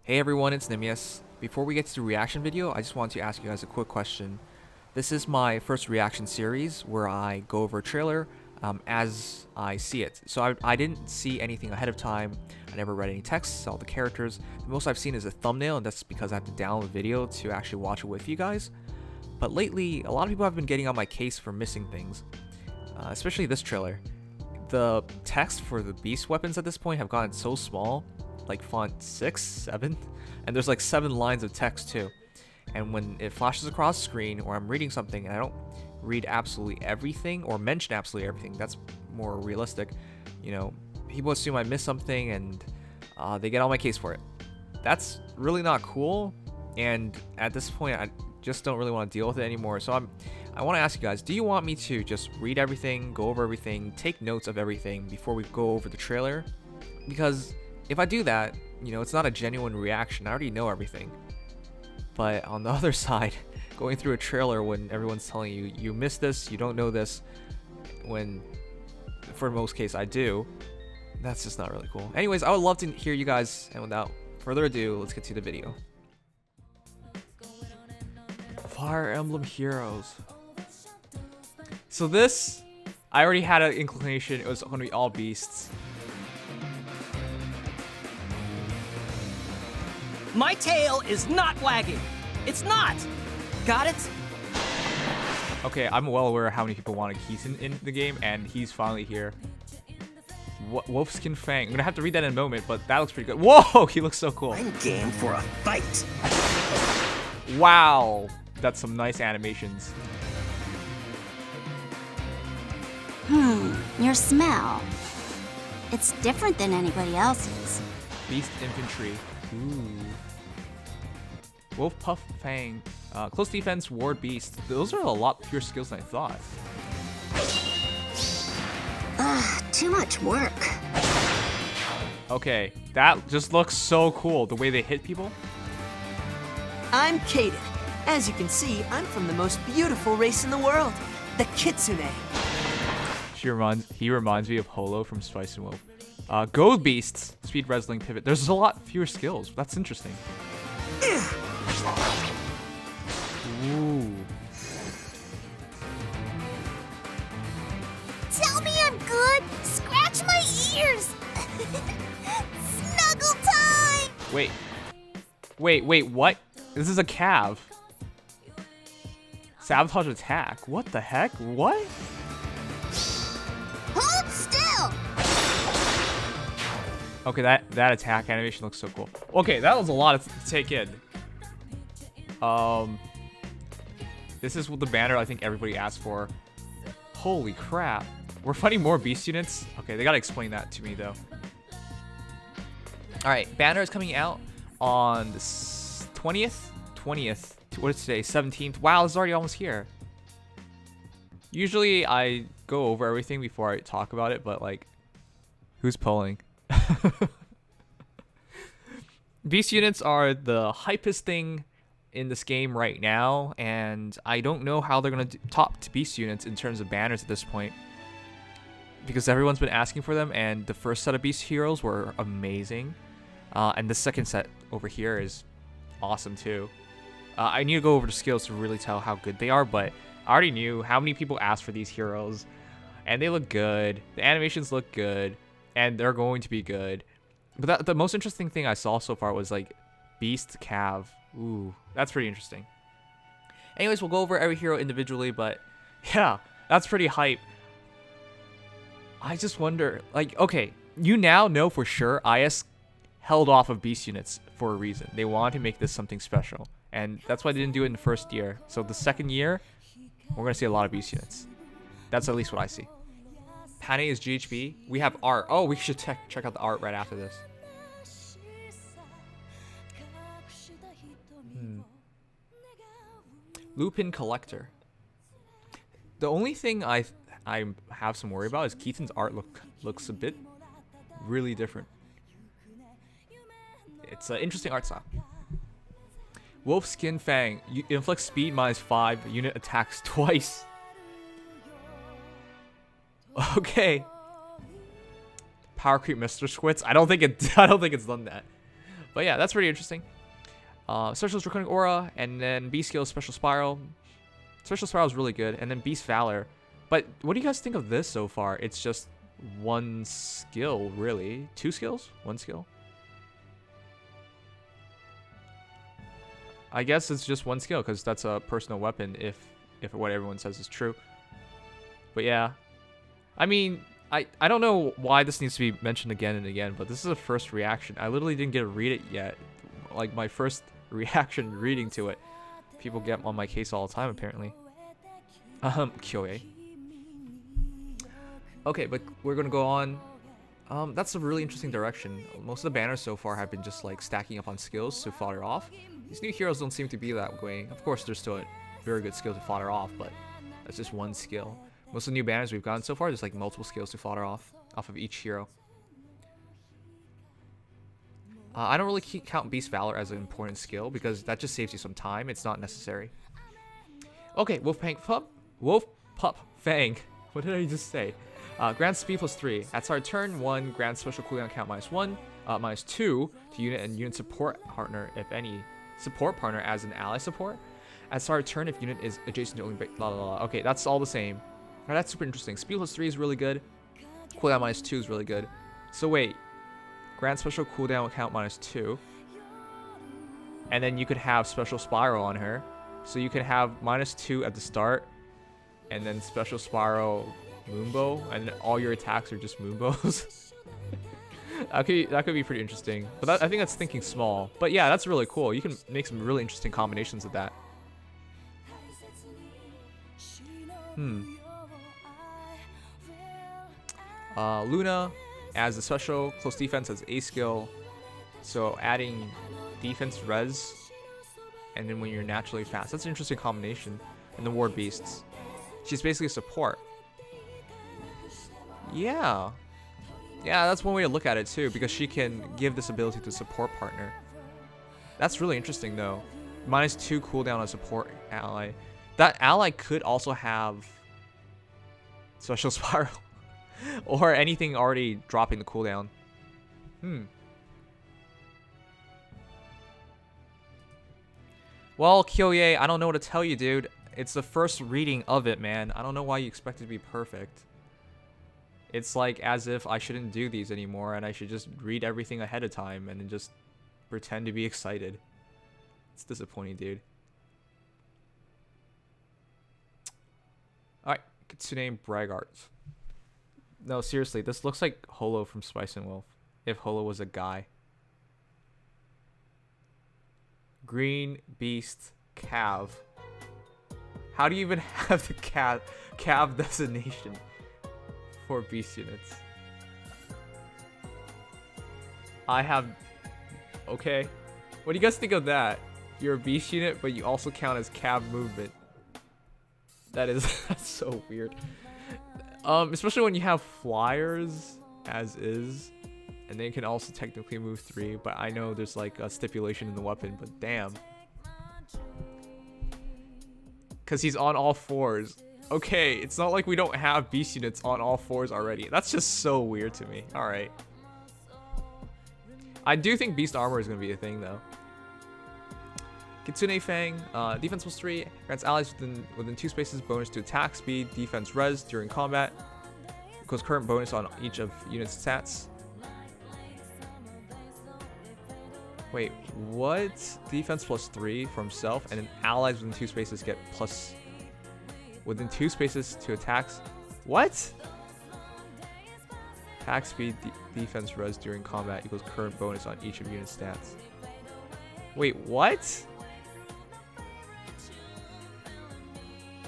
Hey everyone, it's Nimius. Before we get to the reaction video, I just want to ask you guys a quick question. This is my first reaction series where I go over a trailer as I see it. So I didn't see anything ahead of time. I never read any text, saw the characters. The most I've seen is a thumbnail, and that's because I have to download the video to actually watch it with you guys. But lately, a lot of people have been getting on my case for missing things, especially this trailer. The text for the beast weapons at this point have gotten so small, like font 6, 7, and there's like 7 lines of text too. And when it flashes across the screen or I'm reading something and I don't read absolutely everything or mention absolutely everything, that's more realistic, you know, people assume I missed something and they get on my case for it. That's really not cool, and at this point I just don't really want to deal with it anymore. So I want to ask you guys, do you want me to just read everything, go over everything, take notes of everything before we go over the trailer? Because if I do that, you know, it's not a genuine reaction. I already know everything. But on the other side, going through a trailer when everyone's telling you, you missed this, you don't know this, when for most case I do, that's just not really cool. Anyways, I would love to hear you guys, and without further ado, let's get to the video. Fire Emblem Heroes. So this, I already had an inclination it was going to be all beasts. My tail is not wagging. It's not. Got it? Okay, I'm well aware of how many people wanted Keaton in the game, and he's finally here. Wolfskin Fang. I'm gonna have to read that in a moment, but that looks pretty good. Whoa, he looks so cool. I'm game for a fight. Wow, that's some nice animations. Your smell. It's different than anybody else's. Beast Infantry. Ooh. Wolf Puff Fang. Close defense, ward beast. Those are a lot fewer skills than I thought. Too much work. Okay, that just looks so cool. The way they hit people. I'm Kaden. As you can see, I'm from the most beautiful race in the world, the Kitsune. He reminds me of Holo from Spice and Wolf. Gold Beasts, Speed, Wrestling, Pivot. There's a lot fewer skills. That's interesting. Ooh. Tell me I'm good. Scratch my ears. Snuggle time. Wait, what? This is a cav. Sabotage attack. What the heck? What? Hold still. Okay, that attack animation looks so cool. Okay, that was a lot to take in. This is what the banner I think everybody asked for. Holy crap. We're fighting more beast units? Okay, they gotta explain that to me though. Alright, banner is coming out on the 20th? What is today? 17th? Wow, it's already almost here. Usually I go over everything before I talk about it, but like, who's polling? Beast units are the hypest thing in this game right now, and I don't know how they're going to top to beast units in terms of banners at this point, because everyone's been asking for them, and the first set of beast heroes were amazing, and the second set over here is awesome too. I need to go over the skills to really tell how good they are, but I already knew how many people asked for these heroes, and they look good, the animations look good, and they're going to be good. But the most interesting thing I saw so far was like Beast Cav. Ooh, that's pretty interesting. Anyways, we'll go over every hero individually, but yeah, that's pretty hype. I just wonder, like, okay, you now know for sure IS held off of beast units for a reason. They wanted to make this something special, and that's why they didn't do it in the first year. So the second year, we're gonna see a lot of beast units. That's at least what I see. Pane is GHB. We have art. Oh, we should check out the art right after this. Lupin Collector. The only thing I have some worry about is Keaton's art looks a bit really different. It's an interesting art style. Wolfskin Fang. Inflicts speed -5. Unit attacks twice. Okay. Power creep Mr. Squits. I don't think it's done that. But yeah, that's pretty interesting. Special is Draconic Aura, and then B skill is Special Spiral. Special Spiral is really good, and then Beast Valor. But what do you guys think of this so far? It's just one skill, really. 2 skills? 1 skill? I guess it's just 1 skill because that's a personal weapon if what everyone says is true. But yeah. I mean, I don't know why this needs to be mentioned again and again, but this is a first reaction. I literally didn't get to read it yet. Like, my first reaction reading to it. People get on my case all the time, apparently. Kyoe. Okay, but we're gonna go on. That's a really interesting direction. Most of the banners so far have been just like stacking up on skills to fodder off. These new heroes don't seem to be that way. Of course, there's still a very good skill to fodder off, but that's just 1 skill. Most of the new banners we've gotten so far, there's like multiple skills to fodder off of each hero. I don't really count Beast Valor as an important skill because that just saves you some time. It's not necessary. Okay, Wolf Pup Fang. What did I just say? Grant speed +3. At start turn 1, grant special cooldown count -1, -2 to unit and unit support partner, if any. Support partner as an ally support. At start turn, if unit is adjacent to only blah blah blah. Okay, that's all the same. Alright, that's super interesting. Speed +3 is really good. Cooldown -2 is really good. So wait, grant special cooldown count -2, and then you could have special spiral on her. So you can have -2 at the start, and then special spiral Moonbow, and all your attacks are just Moonbows. that could be pretty interesting. But I think that's thinking small. But yeah, that's really cool. You can make some really interesting combinations of that. Luna as a special, close defense as A skill. So adding defense res, and then when you're naturally fast. That's an interesting combination. And the Ward Beasts. She's basically a support. Yeah, that's one way to look at it too, because she can give this ability to support partner. That's really interesting though. -2 cooldown on support ally. That ally could also have special spiral or anything already dropping the cooldown. Well, Kyoye, I don't know what to tell you, dude. It's the first reading of it, man. I don't know why you expect it to be perfect. It's like as if I shouldn't do these anymore and I should just read everything ahead of time and then just pretend to be excited. It's disappointing, dude. Alright, Kitsune and Braggarts. No, seriously, this looks like Holo from Spice and Wolf. If Holo was a guy. Green Beast Cav. How do you even have the Cav designation for beast units? I have... Okay. What do you guys think of that? You're a beast unit, but you also count as Cav movement. That's so weird. Especially when you have flyers as is. And they can also technically move 3, but I know there's like a stipulation in the weapon, but damn. Because he's on all 4s. Okay, it's not like we don't have beast units on all 4s already. That's just so weird to me. Alright. I do think beast armor is going to be a thing though. Kitsune Fang, defense +3, grants allies within 2 spaces bonus to attack, speed, defense, res during combat. Equals current bonus on each of unit's stats. Wait, what? Defense +3 for himself, and then allies within 2 spaces get plus within 2 spaces to attacks. What? Attack, speed, defense, res during combat equals current bonus on each of unit stats. Wait, what?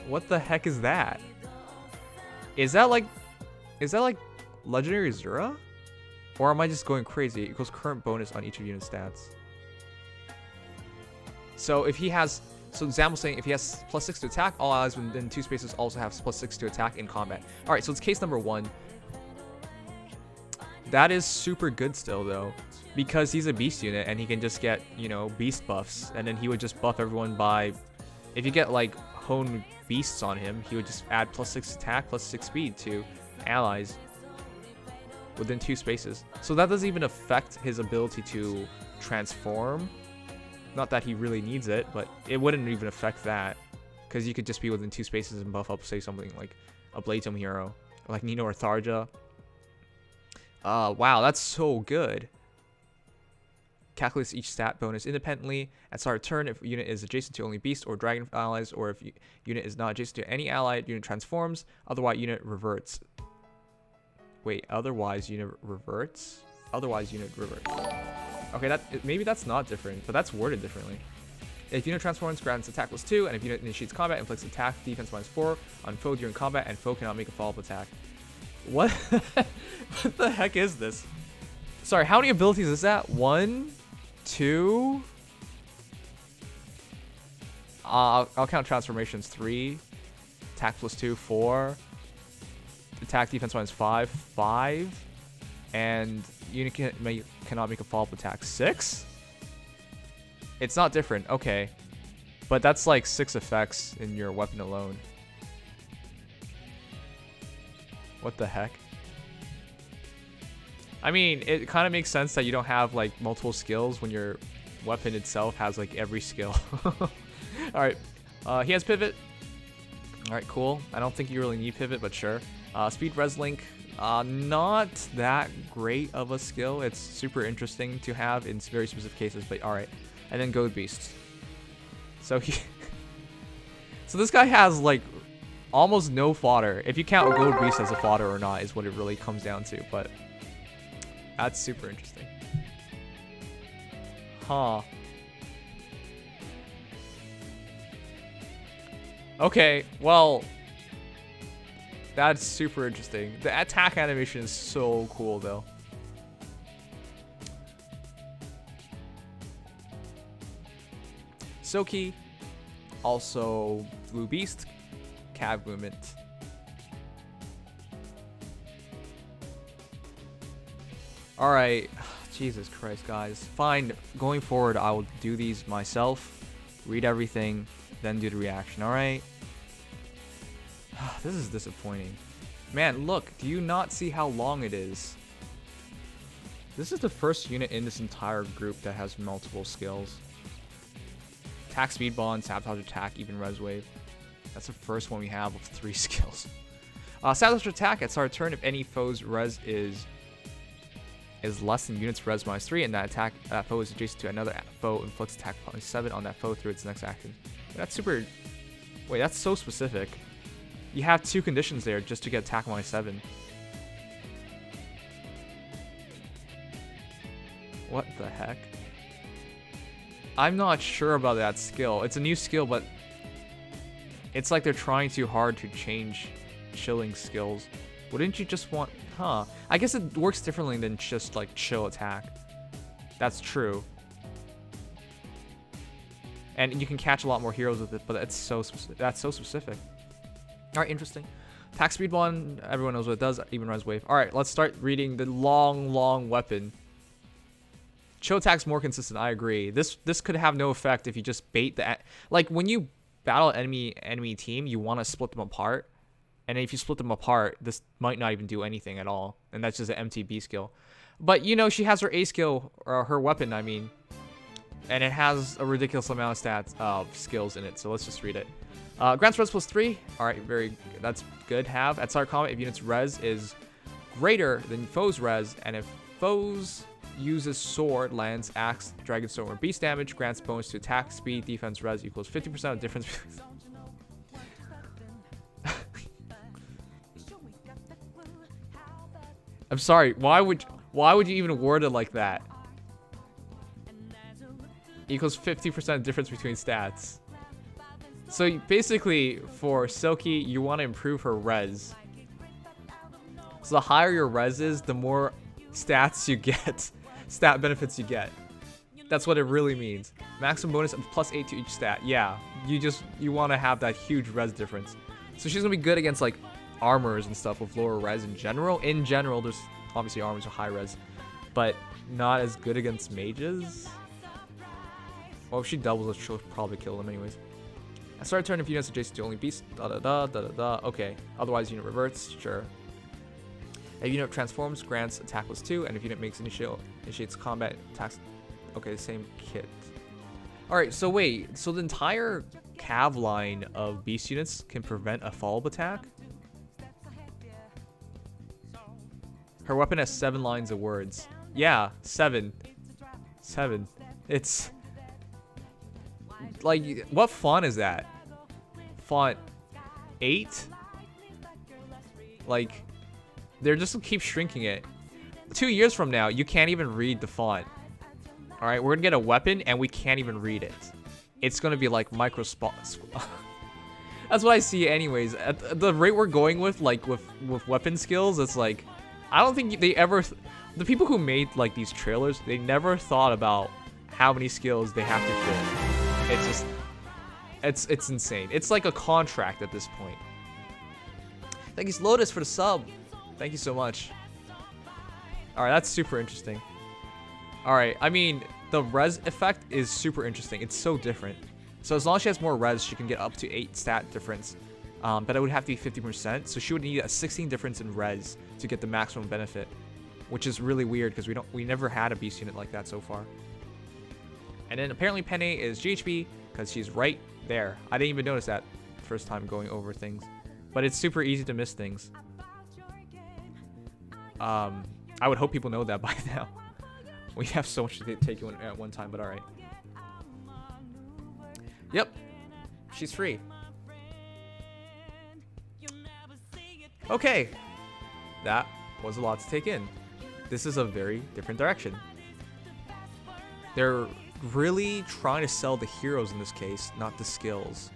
What the heck is that? Is that like Legendary Zura? Or am I just going crazy? It equals current bonus on each of unit stats. So if he has, so example saying if he has +6 to attack, all allies within 2 spaces also have +6 to attack in combat. All right, so it's case number 1. That is super good still though, because he's a beast unit and he can just get, you know, beast buffs, and then he would just buff everyone by, if you get like honed beasts on him, he would just add +6 attack, +6 speed to allies within 2 spaces. So that doesn't even affect his ability to transform. Not that he really needs it, but it wouldn't even affect that. Because you could just be within 2 spaces and buff up, say, something like a Bladesome hero. Like Nino or Tharja. Wow, that's so good. Calculates each stat bonus independently. At start of turn, if unit is adjacent to only beast or dragon allies, or if unit is not adjacent to any allied, unit transforms. Otherwise, unit reverts. Wait, otherwise unit reverts? Otherwise unit reverts. Okay, maybe that's not different, but that's worded differently. If unit transforms, grants attack +2, and if unit initiates combat, inflicts attack defense -4 on foe during combat, and foe cannot make a follow-up attack. What? What the heck is this? Sorry, how many abilities is that? 1, 2. I'll count transformations. 3. Attack +2, 4. Attack defense -5, 5. And unit cannot make a follow-up attack. 6? It's not different. Okay. But that's like 6 effects in your weapon alone. What the heck? I mean, it kind of makes sense that you don't have like multiple skills when your weapon itself has like every skill. Alright. He has pivot. Alright, cool. I don't think you really need pivot, but sure. Speed res link. Not that great of a skill. It's super interesting to have in very specific cases, but alright. And then Goad Beast. So so this guy has like almost no fodder. If you count Goad Beast as a fodder or not is what it really comes down to, but that's super interesting. Huh. Okay, well, that's super interesting. The attack animation is so cool though. Selkie, also Blue Beast, Cav movement. Alright, Jesus Christ, guys. Fine, going forward, I will do these myself, read everything, then do the reaction, alright? This is disappointing. Man, look, do you not see how long it is? This is the first unit in this entire group that has multiple skills. Attack, speed bond, sabotage attack, even res wave. That's the first one we have of 3 skills. Sabotage attack at start of turn if any foe's res is less than unit's res -3, and that foe is adjacent to another foe, inflicts attack +7 on that foe through its next action. That's super. Wait, that's so specific. You have 2 conditions there just to get attack -7. What the heck? I'm not sure about that skill. It's a new skill, but it's like they're trying too hard to change chilling skills. Wouldn't you just want... Huh. I guess it works differently than just like chill attack. That's true. And you can catch a lot more heroes with it, but that's so specific. Alright, interesting. Attack speed one, everyone knows what it does, even res wave. Alright, let's start reading the long weapon. Chill attack's more consistent, I agree. This could have no effect if you just bait the... Like, when you battle an enemy team, you want to split them apart. And if you split them apart, this might not even do anything at all. And that's just an MTB skill. But, you know, she has her A skill, or her weapon, I mean. And it has a ridiculous amount of stats, skills in it. So let's just read it. Grants res +3. Alright, that's good. Have. At start combat, if unit's res is greater than foe's res, and if foe's uses sword, lance, axe, dragon stone, or beast damage, grants bonus to attack, speed, defense, res equals 50% of difference. I'm sorry, why would you even word it like that? Equals 50% difference between stats. So basically, for Selkie, you want to improve her res. So the higher your res is, the more stats you get. Stat benefits you get. That's what it really means. Maximum bonus of +8 to each stat. Yeah, you want to have that huge res difference. So she's gonna be good against like armors and stuff with lower res in general. In general, there's obviously armors with high res, but not as good against mages. Well, if she doubles it, she'll probably kill them anyways. At start of turn, if units adjacent to only beast, okay. Otherwise, unit reverts, sure. If unit transforms, grants attack +2, and if unit makes initiates combat attacks Okay, same kit. Alright, so wait. So the entire cav line of beast units can prevent a follow-up attack? Her weapon has 7 lines of words. Yeah, 7. 7. It's... Like, what font is that? Font 8? Like, they're just keep shrinking it. 2 years from now, you can't even read the font. Alright, we're gonna get a weapon and we can't even read it. It's gonna be like That's what I see anyways. At the rate we're going with, like, with weapon skills, it's like... I don't think they ever... The people who made, like, these trailers, they never thought about how many skills they have to fit. It's just... It's insane. It's like a contract at this point. Thank you, Lotus, for the sub. Thank you so much. Alright, that's super interesting. Alright, I mean, the res effect is super interesting. It's so different. So as long as she has more res, she can get up to 8 stat difference. But it would have to be 50%, so she would need a 16 difference in res to get the maximum benefit, which is really weird because we never had a beast unit like that so far. And then apparently Penne is GHB because she's right there. I didn't even notice that first time going over things, but it's super easy to miss things. I would hope people know that by now. We have so much to take in at one time, but all right. Yep, she's free. Okay, that was a lot to take in. This is a very different direction. They're really trying to sell the heroes in this case, not the skills.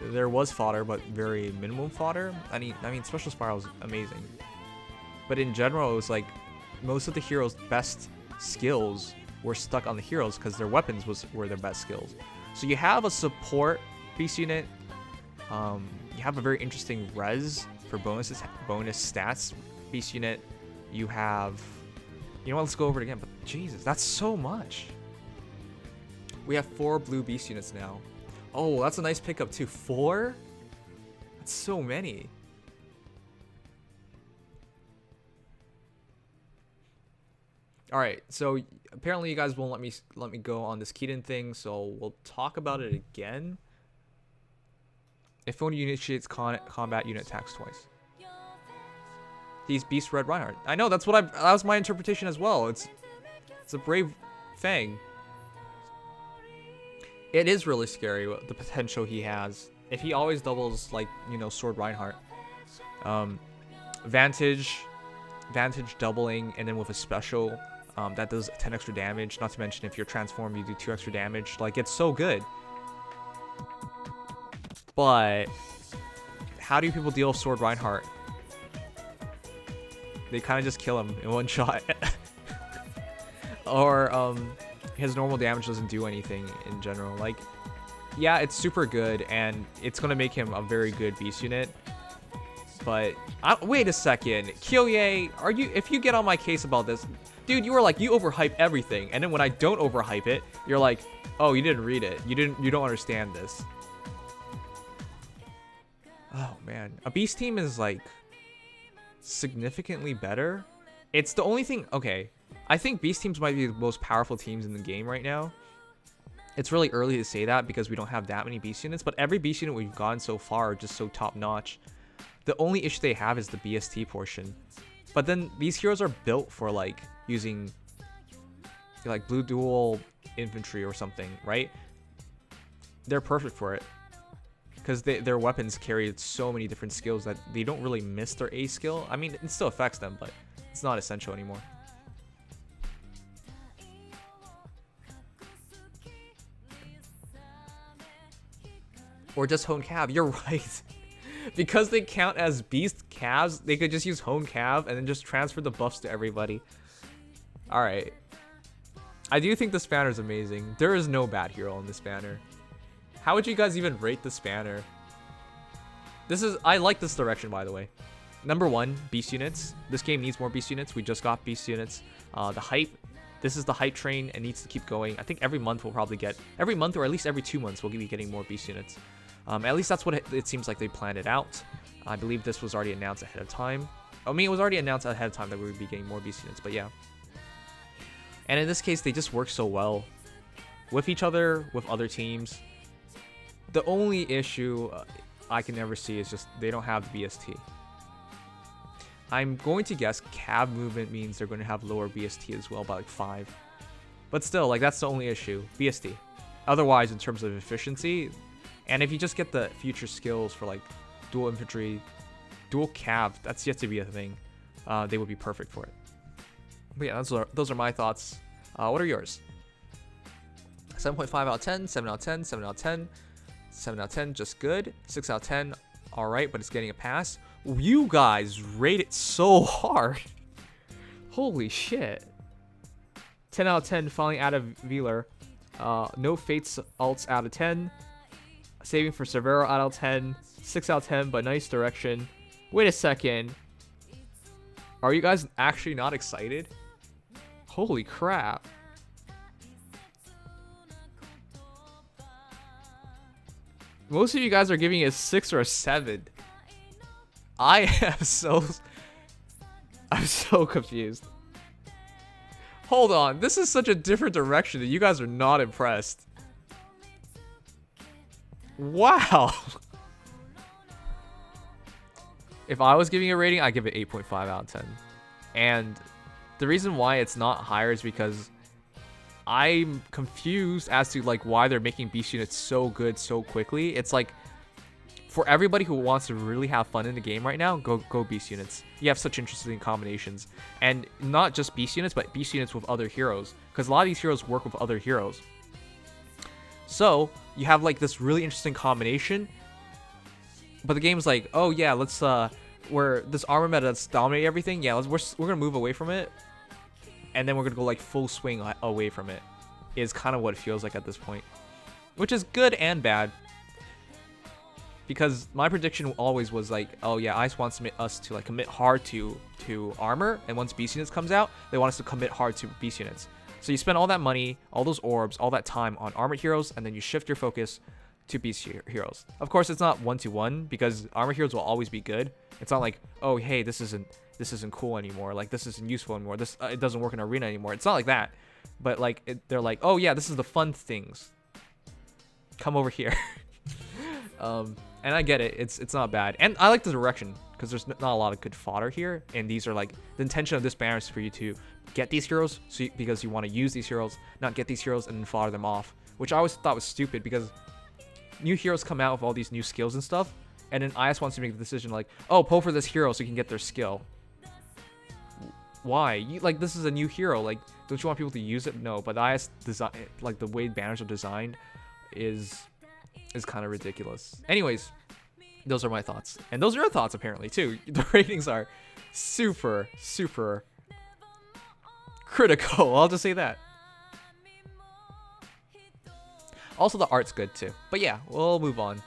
There was fodder, but very minimum fodder. I mean, Special Spiral was amazing. But in general, it was like most of the heroes' best skills were stuck on the heroes because their weapons were their best skills. So you have a support beast unit. You have a very interesting res for bonus stats beast unit. You have, you know what, let's go over it again, but Jesus, that's so much. We have 4 blue beast units now. Oh, that's a nice pickup too. 4? That's so many. All right, so apparently you guys won't let me go on this Keaton thing, so we'll talk about it again. If one initiates combat, unit attacks twice. He's Beast Red Reinhardt. I know, that was my interpretation as well. It's a brave Fang. It is really scary the potential he has. If he always doubles, like, you know, Sword Reinhardt. Vantage doubling, and then with a special that does 10 extra damage. Not to mention if you're transformed, you do 2 extra damage. Like, it's so good. But how do people deal with Sword Reinhardt? They kind of just kill him in one shot. Or his normal damage doesn't do anything in general. Like, yeah, it's super good, and it's gonna make him a very good beast unit. But wait a second, Kyoye, if you get on my case about this, dude, you were like, you overhype everything, and then when I don't overhype it, you're like, oh, you didn't read it, you don't understand this. Oh man, a beast team is like significantly better. It's the only thing. Okay, I think beast teams might be the most powerful teams in the game right now. It's really early to say that because we don't have that many beast units, but every beast unit we've gotten so far are just so top notch. The only issue they have is the BST portion. But then these heroes are built for like using like blue dual infantry or something, right? They're perfect for it because their weapons carry so many different skills that they don't really miss their A skill. I mean, it still affects them, but it's not essential anymore. Or just Hone Cav. You're right. Because they count as beast calves, they could just use Hone Cav and then just transfer the buffs to everybody. Alright. I do think this banner is amazing. There is no bad hero in this banner. How would you guys even rate this banner? I like this direction, by the way. Number 1, beast units. This game needs more beast units. We just got beast units. The hype. This is the hype train and needs to keep going. I think every month we'll probably get, every month or at least every 2 months we'll be getting more beast units. At least that's what it seems like they planned it out. I believe this was already announced ahead of time. I mean, it was already announced ahead of time that we would be getting more beast units, but yeah. And in this case, they just work so well with each other, with other teams. The only issue I can never see is just they don't have the BST. I'm going to guess cav movement means they're going to have lower BST as well by like 5. But still, like, that's the only issue, BST. Otherwise, in terms of efficiency, and if you just get the future skills for like dual infantry, dual cav, that's yet to be a thing, they would be perfect for it. But yeah, those are my thoughts. What are yours? 7.5 out of 10, 7 out of 10, 7 out of 10, 7 out of 10, just good. 6 out of 10, alright, but it's getting a pass. You guys rate it so hard. Holy shit. 10 out of 10, finally out of Velouria. No Fates alts out of 10. Saving for Severo out of 10. 6 out of 10, but nice direction. Wait a second. Are you guys actually not excited? Holy crap. Most of you guys are giving it a 6 or a 7. I'm so confused. Hold on, this is such a different direction that you guys are not impressed. Wow. If I was giving a rating, I'd give it 8.5 out of 10. And the reason why it's not higher is because I'm confused as to like why they're making beast units so good so quickly. It's like, for everybody who wants to really have fun in the game right now, go beast units. You have such interesting combinations. And not just beast units, but beast units with other heroes. Because a lot of these heroes work with other heroes. So, you have like this really interesting combination. But the game's like, oh yeah, let's, where this armor meta that's dominating everything, yeah, we're gonna move away from it. And then we're gonna go like full swing away from it. Is kind of what it feels like at this point. Which is good and bad. Because my prediction always was like, oh yeah, ICE wants us to like commit hard to armor, and once beast units comes out, they want us to commit hard to beast units. So you spend all that money, all those orbs, all that time on armored heroes, and then you shift your focus to beast heroes. Of course, it's not 1-to-1 because armored heroes will always be good. It's not like, oh hey, this isn't cool anymore. Like this isn't useful anymore. This it doesn't work in arena anymore. It's not like that. But like they're like, oh yeah, this is the fun things. Come over here. And I get it, it's not bad, and I like the direction because there's not a lot of good fodder here, and these are like the intention of this banner is for you to get these heroes, because you want to use these heroes, not get these heroes and then fodder them off, which I always thought was stupid because new heroes come out with all these new skills and stuff, and then IS wants to make the decision like, oh, pull for this hero so you can get their skill. Why? Like this is a new hero, like don't you want people to use it? No, but IS design, like the way banners are designed is kind of ridiculous. Anyways, those are my thoughts. And those are your thoughts apparently too. The ratings are super critical. I'll just say that. Also, the art's good too. But yeah, we'll move on.